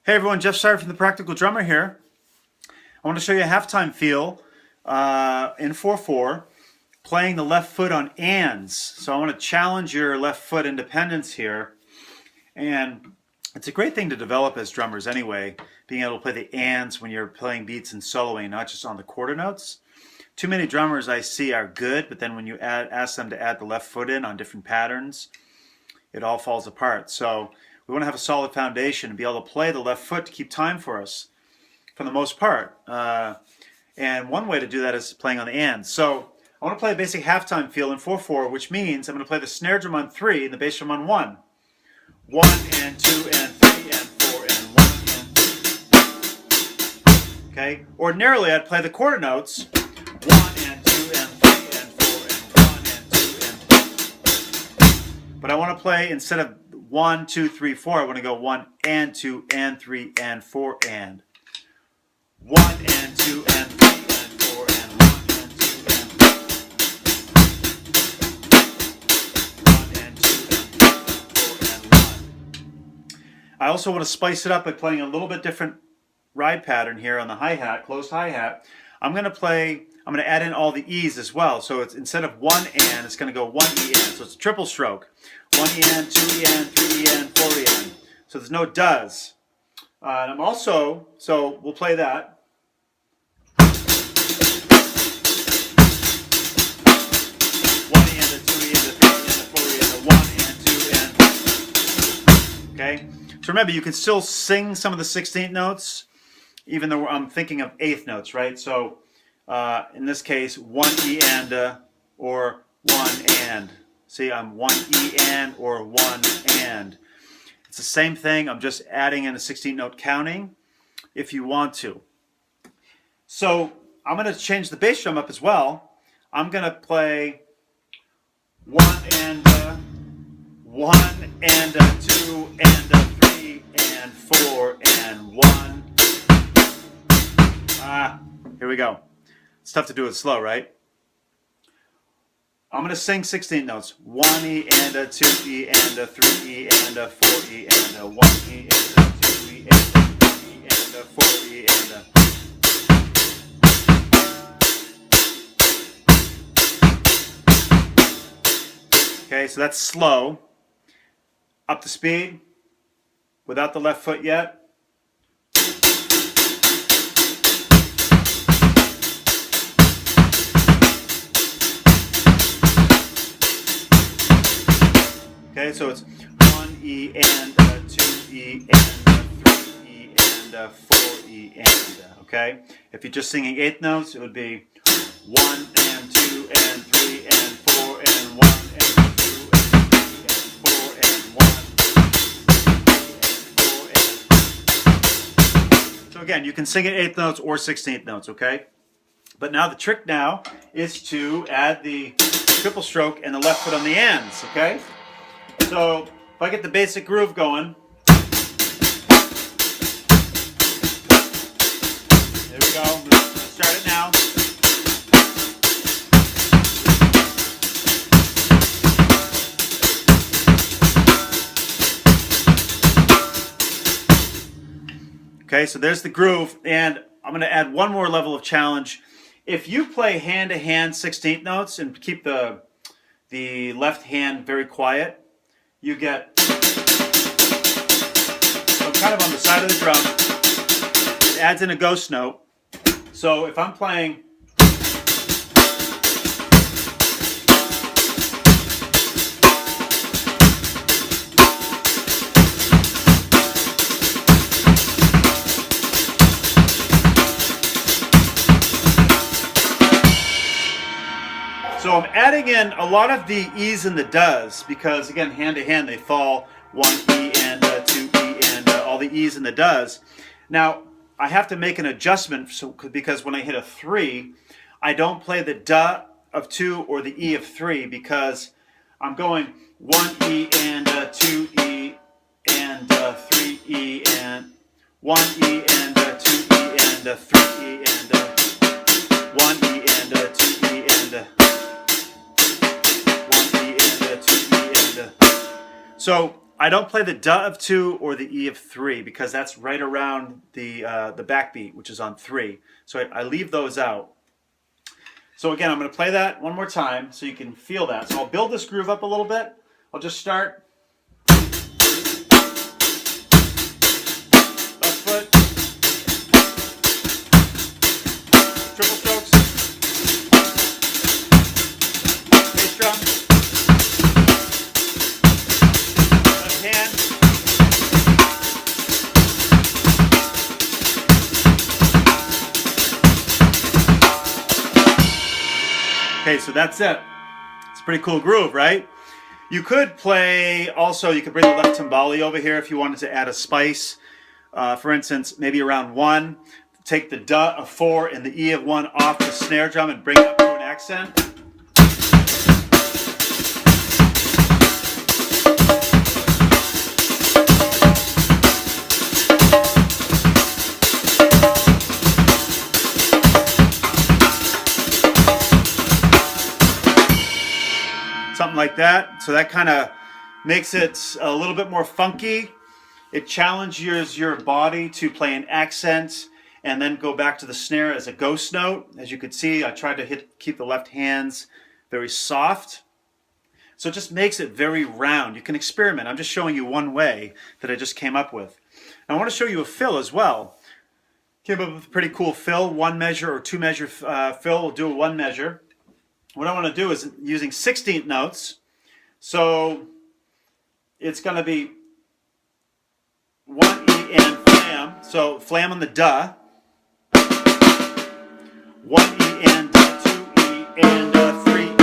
Hey everyone, Jeff Sire from the Practical Drummer here. I want to show you a halftime feel in 4/4, playing the left foot on ands. So I want to challenge your left foot independence here. And it's a great thing to develop as drummers anyway, being able to play the ands when you're playing beats and soloing, not just on the quarter notes. Too many drummers I see are good, but then when you ask them to add the left foot in on different patterns, it all falls apart. So we want to have a solid foundation and be able to play the left foot to keep time for us, for the most part. And one way to do that is playing on the ands. So I want to play a basic halftime feel in 4/4, which means I'm going to play the snare drum on 3 and the bass drum on 1. 1 and 2 and 3 and 4 and 1 and 2. Okay? Ordinarily I'd play the quarter notes 1 and 2 and 3 and 4 and 1 and 2 and. But I want to play, instead of 1, 2, 3, 4, I want to go 1 and 2 and 3 and 4 and 1 and 2 and 3 and 4 and 1 and 2 and 1 and 2 and 4 and 1. I also want to spice it up by playing a little bit different ride pattern here on the hi-hat, closed hi-hat. I'm going to add in all the E's as well. So it's, instead of 1 and, it's going to go 1 E and. So it's a triple stroke. 1 E and, 2 E and, 3 E and, 4 E and. So there's no does. And I'm also, so we'll play that. 1 E and, a 2 E and, a 3 E and, a 4 E and, a 1 and 2 and. Okay? So remember, you can still sing some of the 16th notes, even though I'm thinking of 8th notes, right? So in this case, 1 E and or 1 and. See, I'm 1 E and or 1 and. It's the same thing. I'm just adding in a 16th note counting if you want to. So I'm going to change the bass drum up as well. I'm going to play 1 and 1 and 2 and 3 and 4 and 1. Here we go. It's tough to do it slow, right? I'm going to sing 16 notes. 1 E and a 2 E and a 3 E and a 4 E and a 1 E and a 2 E and a 3 E and a 4 E and a. Okay, so that's slow. Up to speed, without the left foot yet. Okay, so it's 1 E and 2 E and 3 E and 4 E and, okay? If you're just singing 8th notes, it would be 1 and 2 and 3 and 4 and 1 and 2 and 3 and 4 and 1 and 4 and. So again, you can sing it 8th notes or 16th notes, okay? But now the trick now is to add the triple stroke and the left foot on the ends, okay? So if I get the basic groove going, there we go. Let's start it now. Okay, so there's the groove, and I'm going to add one more level of challenge. If you play hand-to-hand 16th notes and keep the left hand very quiet, you get, so I'm kind of on the side of the drum. It adds in a ghost note. So if I'm playing, so I'm adding in a lot of the E's and the does, because again, hand to hand they fall 1 E and 2 E and all the E's and the does. Now I have to make an adjustment, because when I hit a 3, I don't play the duh of 2 or the E of 3, because I'm going 1 E and 2 E and 3 E and 1 E and 2 E and 3 E and 1 E and 2 E and 1 E and 2 E and. So I don't play the duh of 2 or the E of 3 because that's right around the backbeat, which is on 3. So I leave those out. So again, I'm going to play that one more time so you can feel that. So I'll build this groove up a little bit. I'll just start. Left foot. Triple strokes. Bass drum. Left hand. Okay, so that's it. It's a pretty cool groove, right? You could play, also, you could bring the left timbali over here if you wanted to add a spice. For instance, maybe around 1, take the duh of 4 and the E of 1 off the snare drum and bring it up to an accent. Something like that. So that kind of makes it a little bit more funky. It challenges your body to play an accent and then go back to the snare as a ghost note. As you could see, I tried to keep the left hands very soft. So it just makes it very round. You can experiment. I'm just showing you one way that I just came up with. Now I want to show you a fill as well. Came up with a pretty cool fill, 1 measure or 2 measure fill. We'll do a 1 measure. What I want to do is using 16th notes. So it's going to be 1 E and flam. So flam on the duh. 1 E and 2 E and 3 E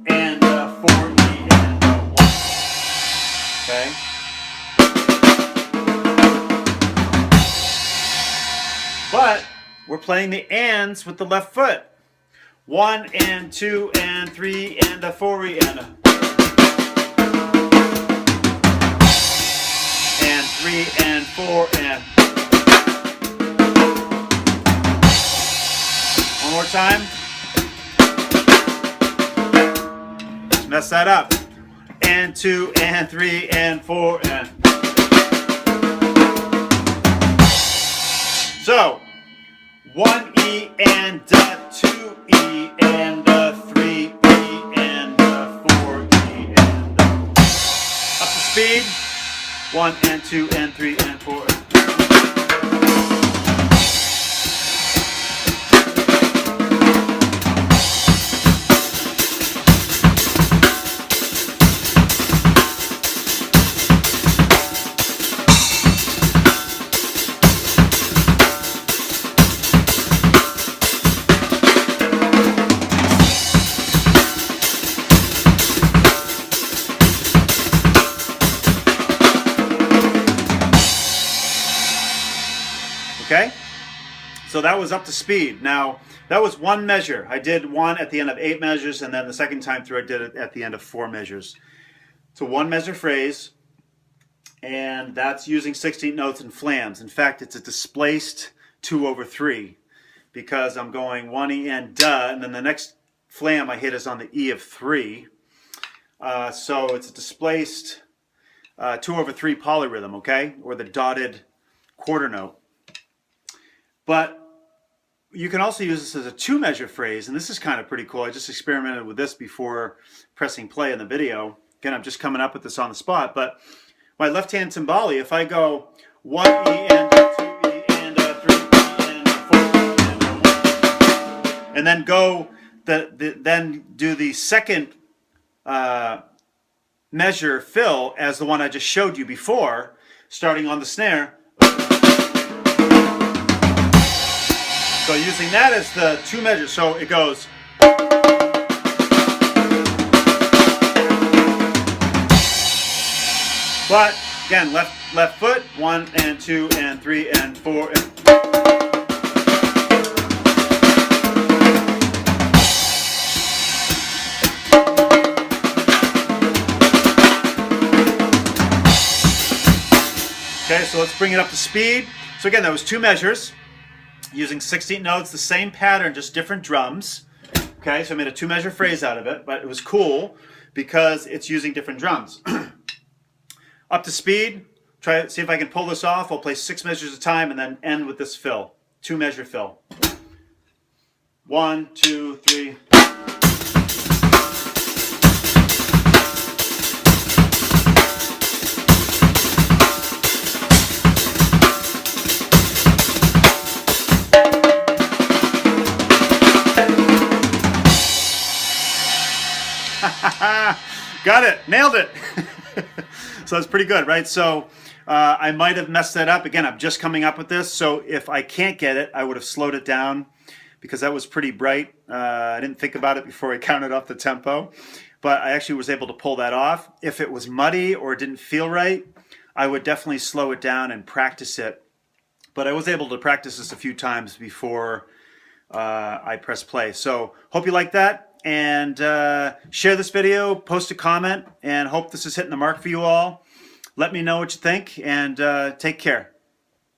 and 4 E and 1. Okay. But we're playing the ands with the left foot. 1 and 2 and 3 and 4 E and 3 and 4 and. One more time. Let's mess that up. And 2 and 3 and 4 and. So 1 E and 2 E and 3 E and 4 E and up to speed. 1 and 2 and 3 and 4. Okay, so that was up to speed. Now, that was 1 measure. I did 1 at the end of 8 measures, and then the second time through I did it at the end of 4 measures. So 1 measure phrase, and that's using 16th notes and flams. In fact, it's a displaced 2/3 because I'm going 1 E and duh, and then the next flam I hit is on the E of 3. So it's a displaced 2/3 polyrhythm, okay, or the dotted quarter note. But you can also use this as a 2 measure phrase, and this is kind of pretty cool. I just experimented with this before pressing play in the video. Again, I'm just coming up with this on the spot, but my left hand timbali, if I go 1 E and 2 E and 3 E and 4 E and 1, and then go then do the second measure fill as the one I just showed you before, starting on the snare. So using that as the 2 measures, so it goes. But again, left foot, 1 and 2 and 3 and 4 and. Okay, so let's bring it up to speed. So again, that was 2 measures. Using 16 notes, the same pattern, just different drums. Okay, so I made a 2 measure phrase out of it, but it was cool because it's using different drums. up to speed. Try see if I can pull this off. I'll play 6 measures at a time and then end with this fill. 2 measure fill. 1, 2, 3. Got it. Nailed it. So that's pretty good, right? So I might have messed that up. Again, I'm just coming up with this. So if I can't get it, I would have slowed it down because that was pretty bright. I didn't think about it before I counted off the tempo. But I actually was able to pull that off. If it was muddy or didn't feel right, I would definitely slow it down and practice it. But I was able to practice this a few times before I press play. So hope you like that. And share this video, post a comment, and hope this is hitting the mark for you all. Let me know what you think, and take care.